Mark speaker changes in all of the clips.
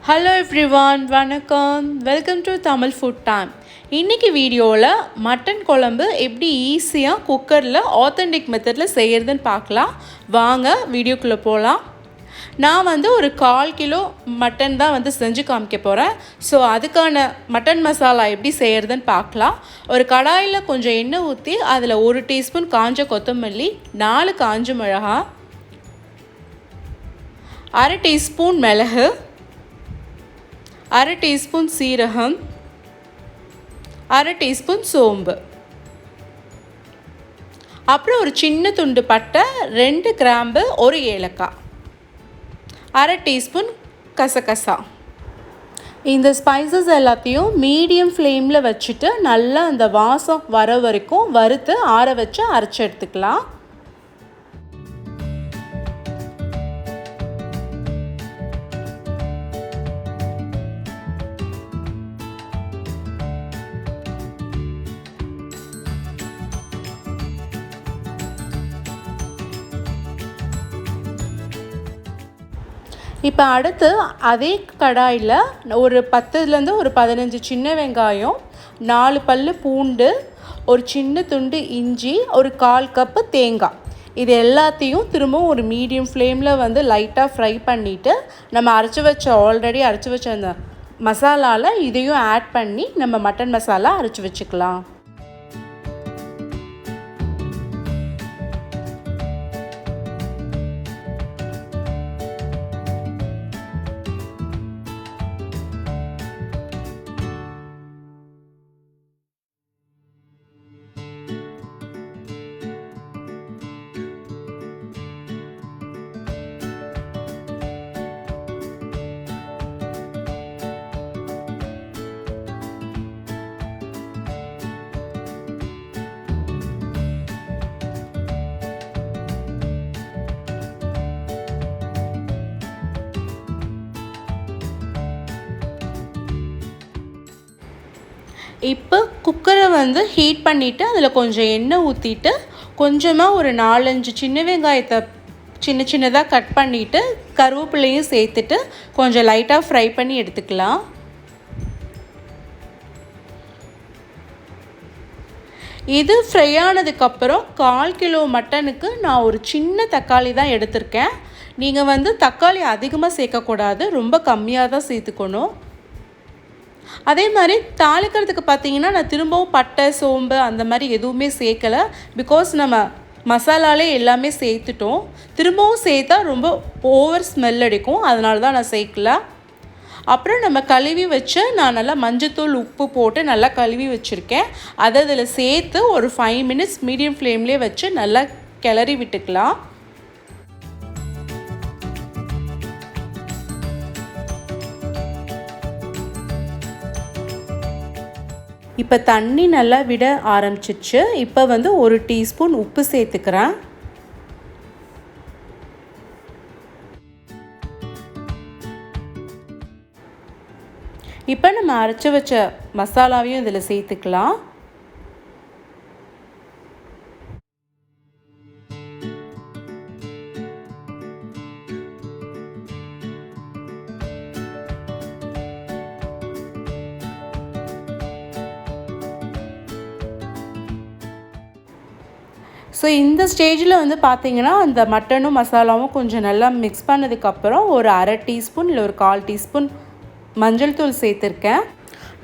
Speaker 1: Hello everyone, vanakkam. Welcome to tamilfoodtime. இன்னைக்கு வீடியோல mutton குழம்பு எப்படி ஈஸியா குக்கர்ல ஆத்தென்டிக் மெத்தட்ல செய்யறதுன்னு பார்க்கலாம். வாங்க வீடியோக்குள்ள போலாம். நான் ஒரு 1/4 கிலோ மட்டன் தான் செஞ்சு காமிக்க போறேன். ஸோ அதுக்கான மட்டன் மசாலா எப்படி செய்யறதுன்னு பார்க்கலாம். ஒரு கடாயில் கொஞ்சம் எண்ணெய் ஊற்றி அதில் 1 டீஸ்பூன் காஞ்ச கொத்தமல்லி, 4 காஞ்ச மிளகாய், 1/2 டீஸ்பூன் மிளகு, 1/2 டீஸ்பூன் சீரகம், 1/2 டீஸ்பூன் சோம்பு, அப்புறம் ஒரு சின்ன துண்டு பட்டை, 2 கிராம்பு, 1 ஏலக்காய், 1/2 டீஸ்பூன் கசகசா. இந்த ஸ்பைசஸ் எல்லாத்தையும் மீடியம் ஃப்ளேமில் வச்சுட்டு நல்லா அந்த வாசம் வர வரைக்கும் வறுத்து ஆற வச்சு அரைச்சி எடுத்துக்கலாம். இப்போ அடுத்து அதே கடாயில் ஒரு 10லேருந்து ஒரு 15 சின்ன வெங்காயம், 4 பல்லு பூண்டு, ஒரு சின்ன துண்டு இஞ்சி, ஒரு 1/4 கப்பு தேங்காய், இது எல்லாத்தையும் திரும்பவும் ஒரு மீடியம் ஃப்ளேமில் லைட்டாக ஃப்ரை பண்ணிவிட்டு நம்ம ஆல்ரெடி அரைச்சி வச்ச அந்த மசாலாவில் இதையும் ஆட் பண்ணி நம்ம மட்டன் மசாலா அரைச்சி வச்சுக்கலாம். இப்போ குக்கரை ஹீட் பண்ணிவிட்டு அதில் கொஞ்சம் எண்ணெய் ஊற்றிட்டு கொஞ்சமாக ஒரு 4-5 சின்ன வெங்காயத்தை சின்னதாக கட் பண்ணிவிட்டு கருவேப்பிலையும் சேர்த்துட்டு கொஞ்சம் லைட்டாக ஃப்ரை பண்ணி எடுத்துக்கலாம். இது ஃப்ரை ஆனதுக்கப்புறம் 1/4 கிலோ மட்டனுக்கு நான் ஒரு சின்ன தக்காளி தான் எடுத்திருக்கேன். நீங்கள் தக்காளி அதிகமாக சேர்க்கக்கூடாது, ரொம்ப கம்மியாக தான் சேர்த்துக்கணும். அதே மாதிரி தாளிக்கிறதுக்கு பார்த்தீங்கன்னா நான் திரும்பவும் பட்டை, சோம்பு அந்த மாதிரி எதுவுமே சேர்க்கலை. பிகாஸ் நம்ம மசாலாலே எல்லாமே சேர்த்துட்டோம். திரும்பவும் சேர்த்தா ரொம்ப ஓவர் ஸ்மெல் அடிக்கும், அதனால தான் நான் சேர்க்கல. அப்புறம் நம்ம கழுவி வச்சு நான் நல்லா மஞ்சத்தூள், உப்பு போட்டு நல்லா கழுவி வச்சுருக்கேன். அதை அதில் சேர்த்து ஒரு 5 மினிட்ஸ் மீடியம் ஃப்ளேம்லேயே வச்சு நல்லா கிளறி விட்டுக்கலாம். இப்போ தண்ணி நல்லா விட ஆரம்பிச்சிச்சு. இப்போ 1 டீஸ்பூன் உப்பு சேர்த்துக்கிறேன். இப்போ நம்ம அரைச்சி வச்ச மசாலாவையும் இதில் சேர்த்துக்கலாம். ஸோ இந்த ஸ்டேஜில் பார்த்தீங்கன்னா அந்த மட்டனும் மசாலாவும் கொஞ்சம் நல்லா மிக்ஸ் பண்ணதுக்கப்புறம் ஒரு 1/2 டீஸ்பூன் இல்லை ஒரு 1/4 டீஸ்பூன் மஞ்சள் தூள் சேர்த்துருக்கேன்.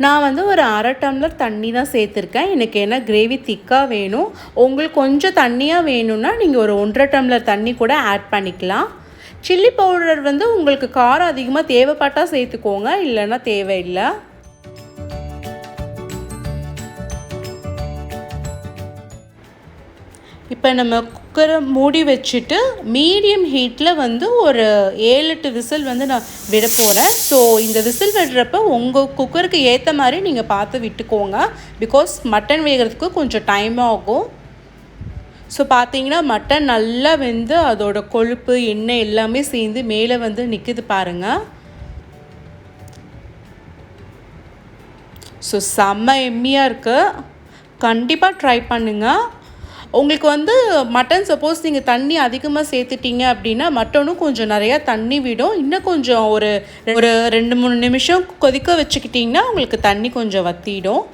Speaker 1: நான் ஒரு 1/2 டம்ளர் தண்ணி தான் சேர்த்துருக்கேன். எனக்கு ஏன்னா கிரேவி திக்காக வேணும். உங்களுக்கு கொஞ்சம் தண்ணியாக வேணும்னா நீங்கள் ஒரு 1/2 டம்ளர் தண்ணி கூட ஆட் பண்ணிக்கலாம். சில்லி பவுடர் உங்களுக்கு காரம் அதிகமாக தேவைப்பட்டால் சேர்த்துக்கோங்க, இல்லைன்னா தேவையில்லை. இப்போ நம்ம குக்கரை மூடி வச்சுட்டு மீடியம் ஹீட்டில் ஒரு 7-8 விசில் நான் விட போகிறேன். ஸோ இந்த விசில் விடுறப்ப உங்கள் குக்கருக்கு ஏற்ற மாதிரி நீங்கள் பார்த்து விட்டுக்கோங்க. பிகாஸ் மட்டன் வேகிறதுக்கு கொஞ்சம் டைம் ஆகும். ஸோ பார்த்தீங்கன்னா மட்டன் நல்லா அதோட கொழுப்பு, எண்ணெய் எல்லாமே சேர்ந்து மேலே நிற்குது பாருங்கள். ஸோ செம்ம எம்மியாக இருக்குது. கண்டிப்பாக ட்ரை பண்ணுங்கள். உங்களுக்கு வந்து மட்டன் சப்போஸ் நீங்கள் தண்ணி அதிகமாக சேர்த்துட்டீங்க அப்படின்னா மட்டனும் கொஞ்சம் நிறையா தண்ணி விடும். இன்னும் கொஞ்சம் ஒரு 2-3 நிமிஷம் கொதிக்க வச்சுக்கிட்டிங்கன்னா உங்களுக்கு தண்ணி கொஞ்சம் வற்றிடும்.